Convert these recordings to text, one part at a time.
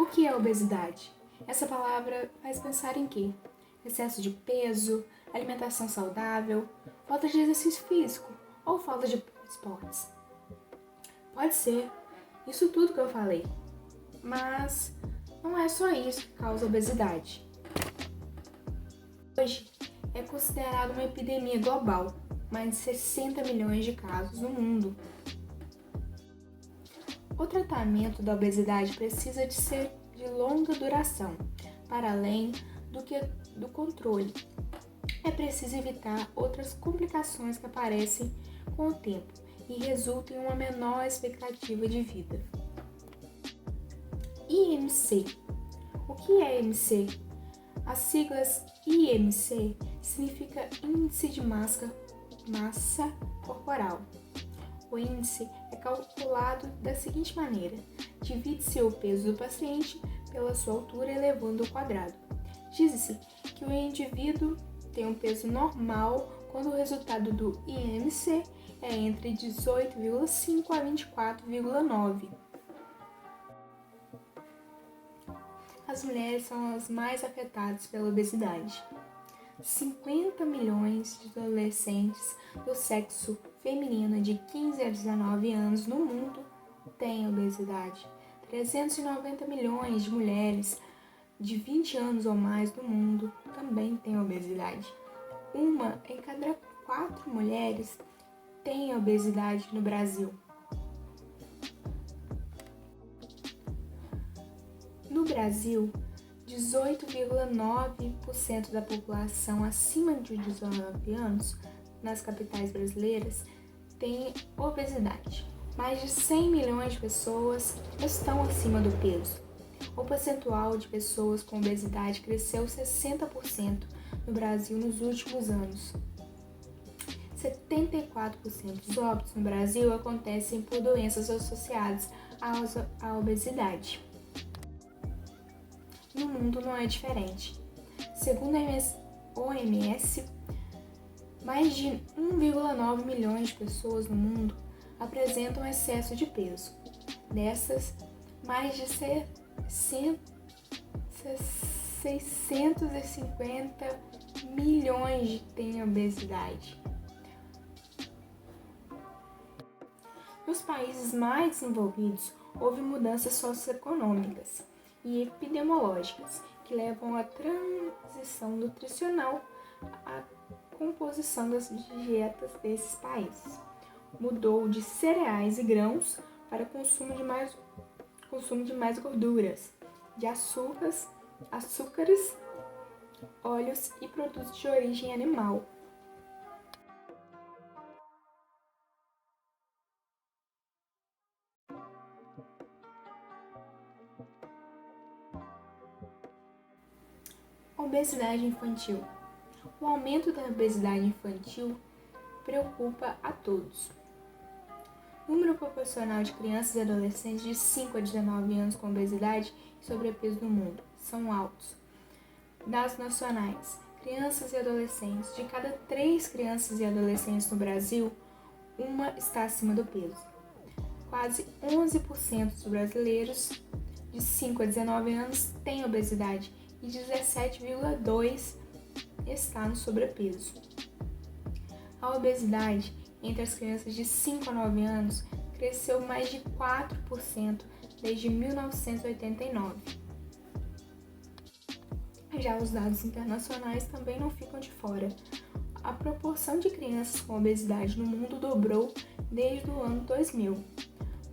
O que é obesidade? Essa palavra faz pensar em quê? Excesso de peso, alimentação saudável, falta de exercício físico ou falta de esportes? Pode ser isso tudo que eu falei, mas não é só isso que causa obesidade. Hoje é considerado uma epidemia global, mais de 60 milhões de casos no mundo. O tratamento da obesidade precisa de ser de longa duração, para além do controle. É preciso evitar outras complicações que aparecem com o tempo e resultam em uma menor expectativa de vida. IMC. O que é IMC? As siglas IMC significa Índice de Massa Corporal. O índice é calculado da seguinte maneira: divide-se o peso do paciente pela sua altura elevando ao quadrado. Diz-se que o indivíduo tem um peso normal quando o resultado do IMC é entre 18,5 a 24,9. As mulheres são as mais afetadas pela obesidade. 50 milhões de adolescentes do sexo feminino de 15 a 19 anos no mundo têm obesidade. 390 milhões de mulheres de 20 anos ou mais no mundo também têm obesidade. Uma em cada 4 mulheres tem obesidade no Brasil. No Brasil, 18,9% da população acima de 19 anos nas capitais brasileiras tem obesidade. Mais de 100 milhões de pessoas estão acima do peso. O percentual de pessoas com obesidade cresceu 60% no Brasil nos últimos anos. 74% dos óbitos no Brasil acontecem por doenças associadas à obesidade. No mundo não é diferente. Segundo a OMS, mais de 1,9 milhões de pessoas no mundo apresentam excesso de peso. Dessas, mais de 650 milhões têm obesidade. Nos países mais desenvolvidos, houve mudanças socioeconômicas e epidemiológicas que levam à transição nutricional à composição das dietas desses países. Mudou de cereais e grãos para consumo de mais gorduras, de açúcares, óleos e produtos de origem animal. Obesidade infantil. O aumento da obesidade infantil preocupa a todos. O número proporcional de crianças e adolescentes de 5 a 19 anos com obesidade e sobrepeso no mundo são altos. Dados nacionais. Crianças e adolescentes. De cada 3 crianças e adolescentes no Brasil, uma está acima do peso. Quase 11% dos brasileiros de 5 a 19 anos têm obesidade e 17,2% está no sobrepeso. A obesidade entre as crianças de 5 a 9 anos cresceu mais de 4% desde 1989. Já os dados internacionais também não ficam de fora. A proporção de crianças com obesidade no mundo dobrou desde o ano 2000.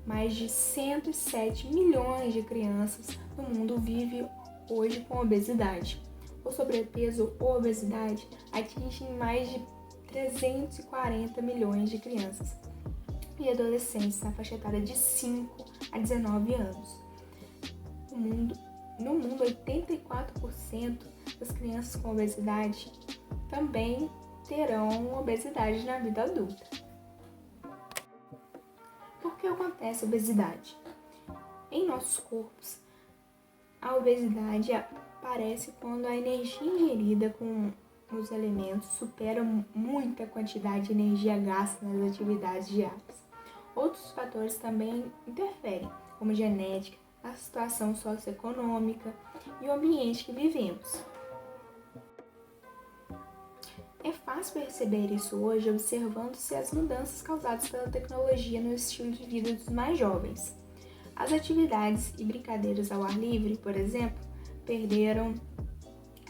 Mais de 107 milhões de crianças no mundo vivem hoje com obesidade. O sobrepeso ou obesidade atingem mais de 340 milhões de crianças e adolescentes na faixa etária de 5 a 19 anos. No mundo, 84% das crianças com obesidade também terão obesidade na vida adulta. Por que acontece a obesidade? Em nossos corpos, a obesidade aparece quando a energia ingerida com os alimentos supera muita quantidade de energia gasta nas atividades diárias. Outros fatores também interferem, como genética, a situação socioeconômica e o ambiente que vivemos. É fácil perceber isso hoje observando-se as mudanças causadas pela tecnologia no estilo de vida dos mais jovens. As atividades e brincadeiras ao ar livre, por exemplo, perderam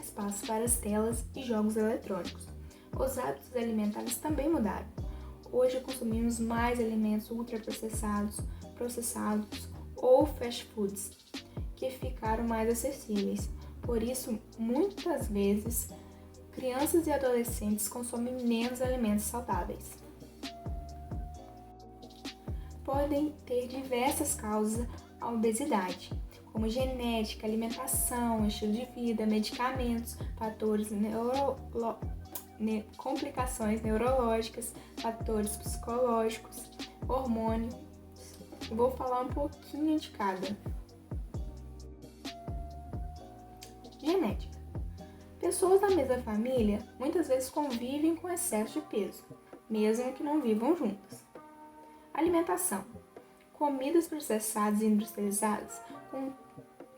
espaço para as telas e jogos eletrônicos. Os hábitos alimentares também mudaram. Hoje consumimos mais alimentos ultraprocessados, processados ou fast foods, que ficaram mais acessíveis. Por isso, muitas vezes, crianças e adolescentes consomem menos alimentos saudáveis. Podem ter diversas causas a obesidade, como genética, alimentação, estilo de vida, medicamentos, fatores complicações neurológicas, fatores psicológicos, hormônios. Vou falar um pouquinho de cada. Genética. Pessoas da mesma família muitas vezes convivem com excesso de peso, mesmo que não vivam juntas. Alimentação. Comidas processadas e industrializadas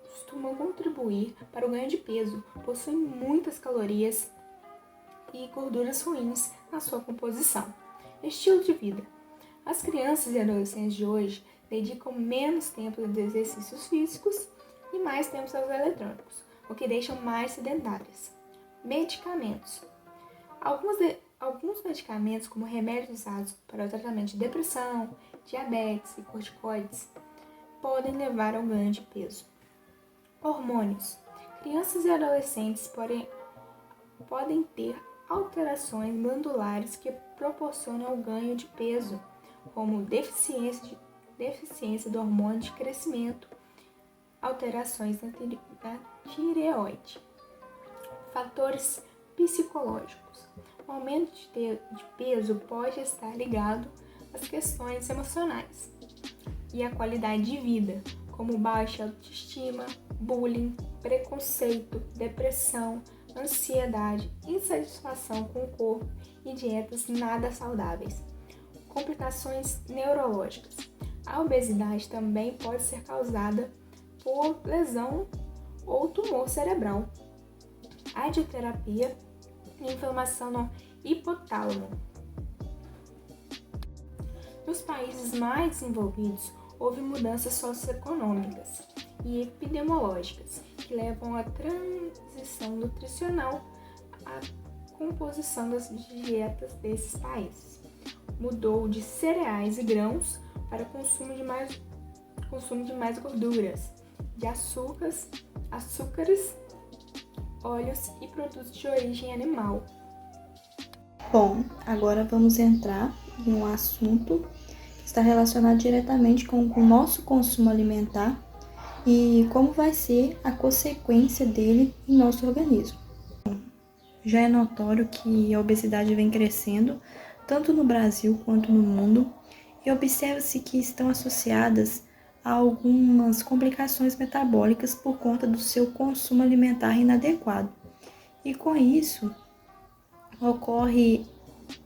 costumam contribuir para o ganho de peso, possuem muitas calorias e gorduras ruins na sua composição. Estilo de vida. As crianças e adolescentes de hoje dedicam menos tempo aos exercícios físicos e mais tempo aos eletrônicos, o que deixam mais sedentárias. Medicamentos. Alguns medicamentos, como remédios usados para o tratamento de depressão, diabetes e corticoides, podem levar ao ganho de peso. Hormônios. Crianças e adolescentes podem ter alterações glandulares que proporcionam o ganho de peso, como deficiência do hormônio de crescimento, alterações na tireoide. Fatores psicológicos. O aumento de peso pode estar ligado às questões emocionais e à qualidade de vida, como baixa autoestima, bullying, preconceito, depressão, ansiedade, insatisfação com o corpo e dietas nada saudáveis. Complicações neurológicas. A obesidade também pode ser causada por lesão ou tumor cerebral. Radioterapia e inflamação no hipotálamo. Nos países mais desenvolvidos, houve mudanças socioeconômicas e epidemiológicas que levam à transição nutricional à composição das dietas desses países. Mudou de cereais e grãos para consumo de mais gorduras, de açúcares, óleos e produtos de origem animal. Bom, agora vamos entrar em um assunto que está relacionado diretamente com o nosso consumo alimentar e como vai ser a consequência dele em nosso organismo. Já é notório que a obesidade vem crescendo tanto no Brasil quanto no mundo e observa-se que estão associadas a algumas complicações metabólicas por conta do seu consumo alimentar inadequado. E com isso, ocorre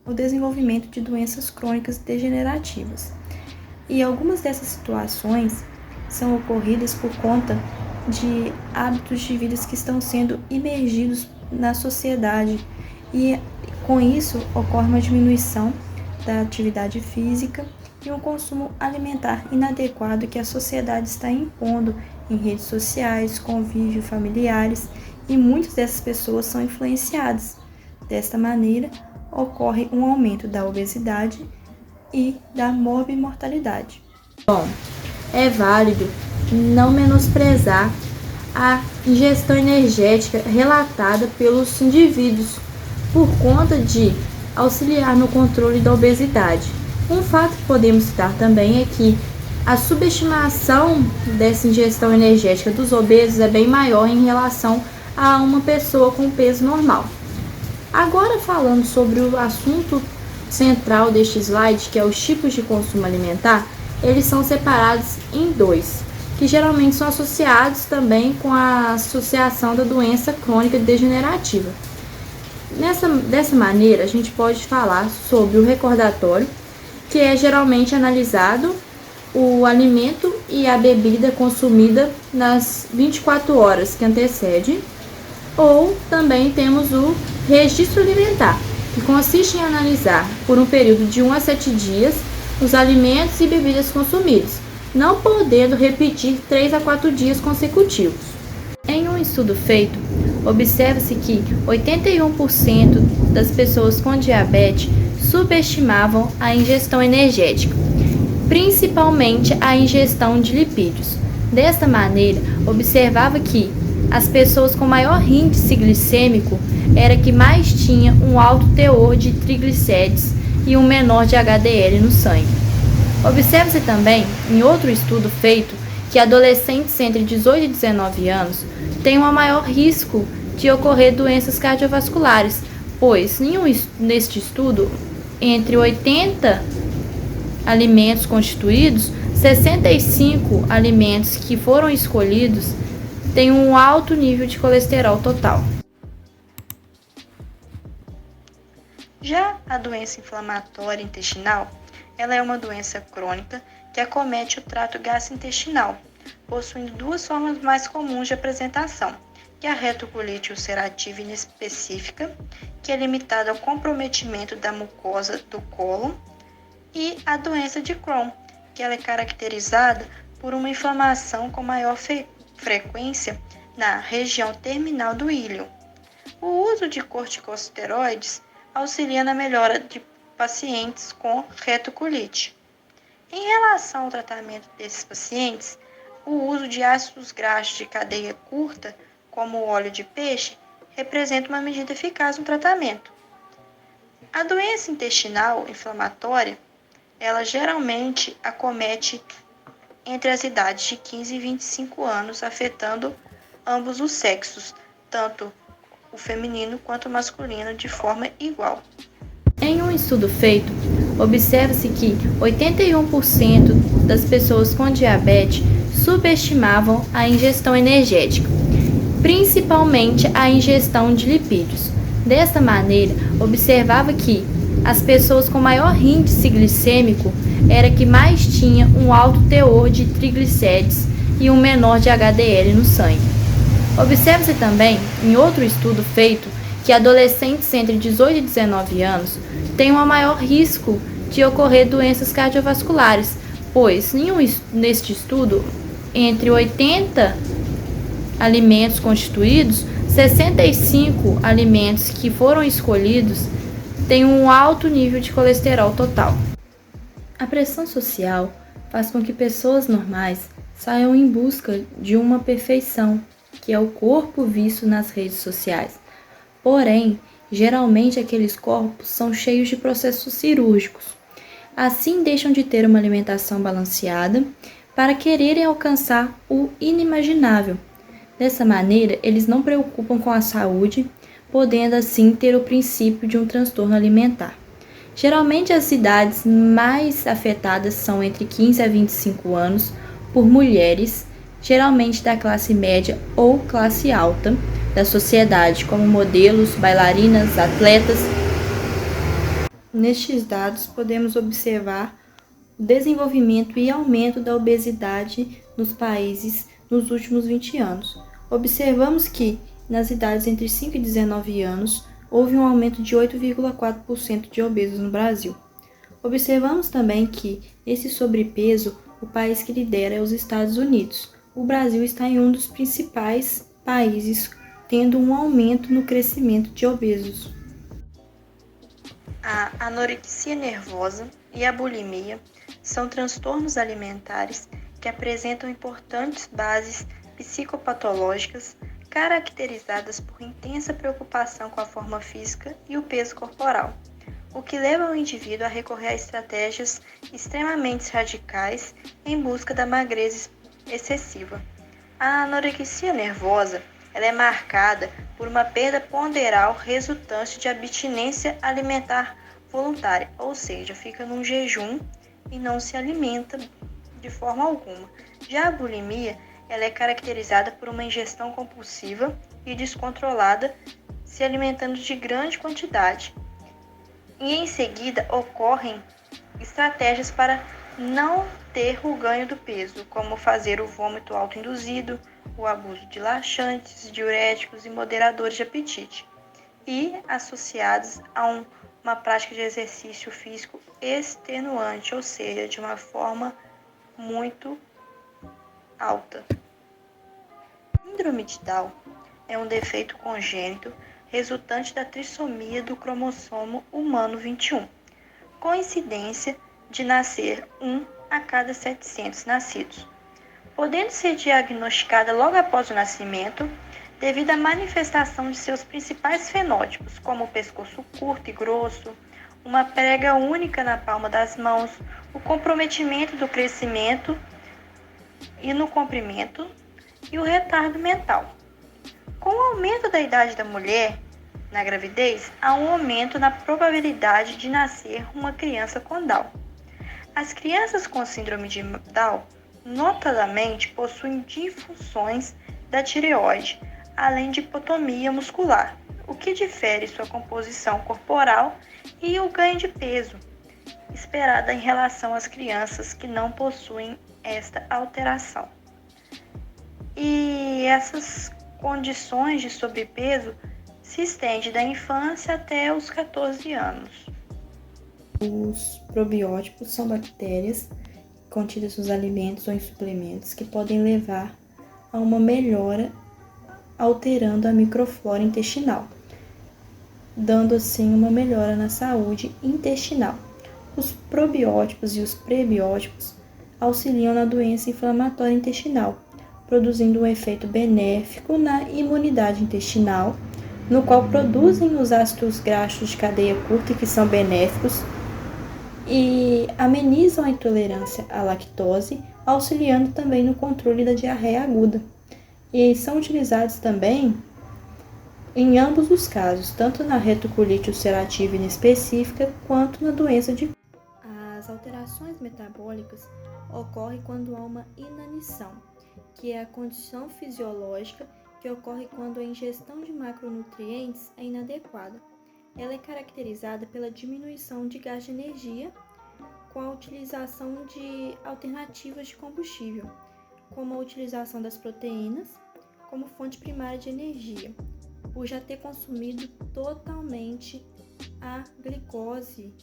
o desenvolvimento de doenças crônicas degenerativas. E algumas dessas situações são ocorridas por conta de hábitos de vida que estão sendo imergidos na sociedade e com isso ocorre uma diminuição da atividade física e um consumo alimentar inadequado que a sociedade está impondo em redes sociais, convívio familiares e muitas dessas pessoas são influenciadas. Desta maneira, ocorre um aumento da obesidade e da morbimortalidade. Bom, é válido não menosprezar a ingestão energética relatada pelos indivíduos por conta de auxiliar no controle da obesidade. Um fato que podemos citar também é que a subestimação dessa ingestão energética dos obesos é bem maior em relação a uma pessoa com peso normal. Agora falando sobre o assunto central deste slide, que é os tipos de consumo alimentar, eles são separados em dois, que geralmente são associados também com a associação da doença crônica degenerativa. Dessa maneira, a gente pode falar sobre o recordatório, que é geralmente analisado o alimento e a bebida consumida nas 24 horas que antecede, ou também temos o registro alimentar, que consiste em analisar por um período de 1 a 7 dias os alimentos e bebidas consumidos, não podendo repetir 3 a 4 dias consecutivos. Em um estudo feito, observa-se que 81% das pessoas com diabetes subestimavam a ingestão energética, principalmente a ingestão de lipídios. Desta maneira, observava que as pessoas com maior índice glicêmico era que mais tinha um alto teor de triglicérides e um menor de HDL no sangue. Observa-se também, em outro estudo feito, que adolescentes entre 18 e 19 anos têm um maior risco de ocorrer doenças cardiovasculares, pois neste estudo, entre 80 alimentos constituídos, 65 alimentos que foram escolhidos têm um alto nível de colesterol total. Já a doença inflamatória intestinal, ela é uma doença crônica que acomete o trato gastrointestinal, possuindo duas formas mais comuns de apresentação, que é a retocolite ulcerativa inespecífica, que é limitada ao comprometimento da mucosa do cólon, e a doença de Crohn, que ela é caracterizada por uma inflamação com maior frequência na região terminal do íleo. O uso de corticosteroides auxilia na melhora de pacientes com retocolite. Em relação ao tratamento desses pacientes, o uso de ácidos graxos de cadeia curta, como o óleo de peixe, representa uma medida eficaz no tratamento. A doença intestinal inflamatória, ela geralmente acomete entre as idades de 15 e 25 anos, afetando ambos os sexos, tanto o feminino quanto o masculino, de forma igual. Em um estudo feito, observa-se que 81% das pessoas com diabetes subestimavam a ingestão energética, principalmente a ingestão de lipídios. Desta maneira, observava que as pessoas com maior índice glicêmico era que mais tinha um alto teor de triglicérides e um menor de HDL no sangue. Observa-se também, em outro estudo feito, que adolescentes entre 18 e 19 anos têm um maior risco de ocorrer doenças cardiovasculares, pois neste estudo, entre 80 alimentos constituídos, 65 alimentos que foram escolhidos têm um alto nível de colesterol total. A pressão social faz com que pessoas normais saiam em busca de uma perfeição, que é o corpo visto nas redes sociais. Porém, geralmente aqueles corpos são cheios de processos cirúrgicos. Assim, deixam de ter uma alimentação balanceada para quererem alcançar o inimaginável. Dessa maneira, eles não preocupam com a saúde, podendo assim ter o princípio de um transtorno alimentar. Geralmente, as idades mais afetadas são entre 15 a 25 anos, por mulheres, geralmente da classe média ou classe alta da sociedade, como modelos, bailarinas, atletas. Nestes dados, podemos observar o desenvolvimento e aumento da obesidade nos países nos últimos 20 anos. Observamos que, nas idades entre 5 e 19 anos, houve um aumento de 8,4% de obesos no Brasil. Observamos também que, nesse sobrepeso, o país que lidera é os Estados Unidos. O Brasil está em um dos principais países, tendo um aumento no crescimento de obesos. A anorexia nervosa e a bulimia são transtornos alimentares que apresentam importantes bases psicopatológicas caracterizadas por intensa preocupação com a forma física e o peso corporal, o que leva o indivíduo a recorrer a estratégias extremamente radicais em busca da magreza excessiva. A anorexia nervosa ela é marcada por uma perda ponderal resultante de abstinência alimentar voluntária, ou seja, fica num jejum e não se alimenta de forma alguma. Já a bulimia ela é caracterizada por uma ingestão compulsiva e descontrolada, se alimentando de grande quantidade. E em seguida ocorrem estratégias para Não ter o ganho do peso, como fazer o vômito autoinduzido, o abuso de laxantes, diuréticos e moderadores de apetite, e associados a uma prática de exercício físico extenuante, ou seja, de uma forma muito alta. Síndrome de Down é um defeito congênito resultante da trissomia do cromossomo humano 21, coincidência de nascer 1 a cada 700 nascidos, podendo ser diagnosticada logo após o nascimento devido à manifestação de seus principais fenótipos, como o pescoço curto e grosso, uma prega única na palma das mãos, o comprometimento do crescimento e no comprimento e o retardo mental. Com o aumento da idade da mulher na gravidez, há um aumento na probabilidade de nascer uma criança com Down. As crianças com síndrome de Down notadamente possuem disfunções da tireoide, além de hipotonia muscular, o que difere sua composição corporal e o ganho de peso esperada em relação às crianças que não possuem esta alteração. E essas condições de sobrepeso se estendem da infância até os 14 anos. Os probióticos são bactérias contidas nos alimentos ou em suplementos que podem levar a uma melhora alterando a microflora intestinal, dando assim uma melhora na saúde intestinal. Os probióticos e os prebióticos auxiliam na doença inflamatória intestinal, produzindo um efeito benéfico na imunidade intestinal, no qual produzem os ácidos graxos de cadeia curta que são benéficos e amenizam a intolerância à lactose, auxiliando também no controle da diarreia aguda. E são utilizados também em ambos os casos, tanto na retocolite ulcerativa inespecífica quanto na doença de Crohn. As alterações metabólicas ocorrem quando há uma inanição, que é a condição fisiológica que ocorre quando a ingestão de macronutrientes é inadequada. Ela é caracterizada pela diminuição de gás de energia com a utilização de alternativas de combustível, como a utilização das proteínas como fonte primária de energia, por já ter consumido totalmente a glicose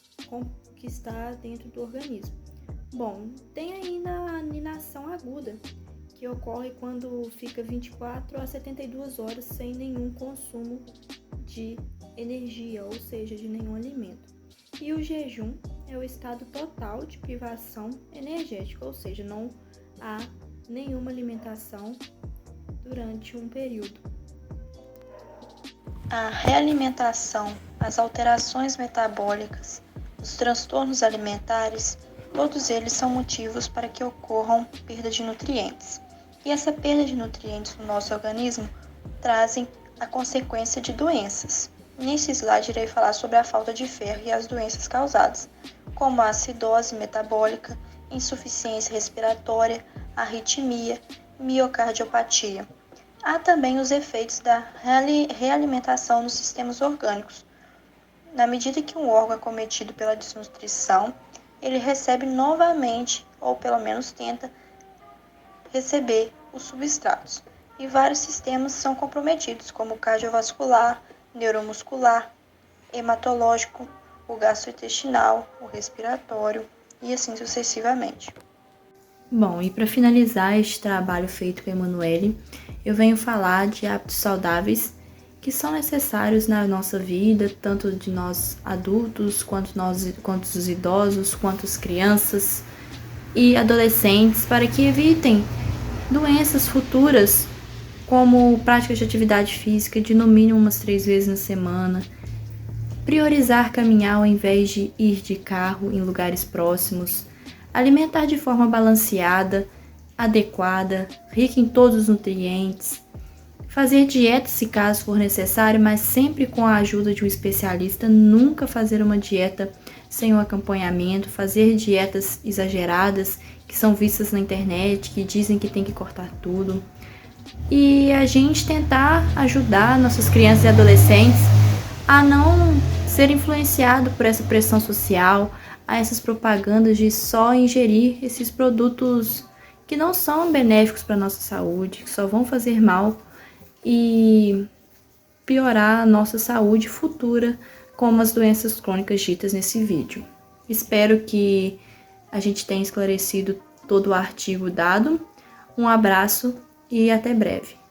que está dentro do organismo. Bom, tem ainda a inanição aguda, que ocorre quando fica 24 a 72 horas sem nenhum consumo de energia, ou seja, de nenhum alimento. E o jejum é o estado total de privação energética, ou seja, não há nenhuma alimentação durante um período. A realimentação, as alterações metabólicas, os transtornos alimentares, todos eles são motivos para que ocorram perda de nutrientes. E essa perda de nutrientes no nosso organismo trazem a consequência de doenças. Nesse slide irei falar sobre a falta de ferro e as doenças causadas, como a acidose metabólica, insuficiência respiratória, arritmia, miocardiopatia. Há também os efeitos da realimentação nos sistemas orgânicos. Na medida que um órgão é cometido pela desnutrição, ele recebe novamente, ou pelo menos tenta receber os substratos. E vários sistemas são comprometidos, como o cardiovascular, neuromuscular, hematológico, o gastrointestinal, o respiratório e assim sucessivamente. Bom, e para finalizar este trabalho feito com a Emanuele, eu venho falar de hábitos saudáveis que são necessários na nossa vida, tanto de nós adultos, quanto os idosos, quanto as crianças e adolescentes, para que evitem doenças futuras, como práticas de atividade física de no mínimo umas 3 vezes na semana, priorizar caminhar ao invés de ir de carro em lugares próximos, alimentar de forma balanceada, adequada, rica em todos os nutrientes, fazer dieta se caso for necessário, mas sempre com a ajuda de um especialista, nunca fazer uma dieta sem um acompanhamento, fazer dietas exageradas que são vistas na internet, que dizem que tem que cortar tudo. E a gente tentar ajudar nossas crianças e adolescentes a não ser influenciado por essa pressão social, a essas propagandas de só ingerir esses produtos que não são benéficos para a nossa saúde, que só vão fazer mal e piorar a nossa saúde futura, como as doenças crônicas ditas nesse vídeo. Espero que a gente tenha esclarecido todo o artigo dado. Um abraço e até breve.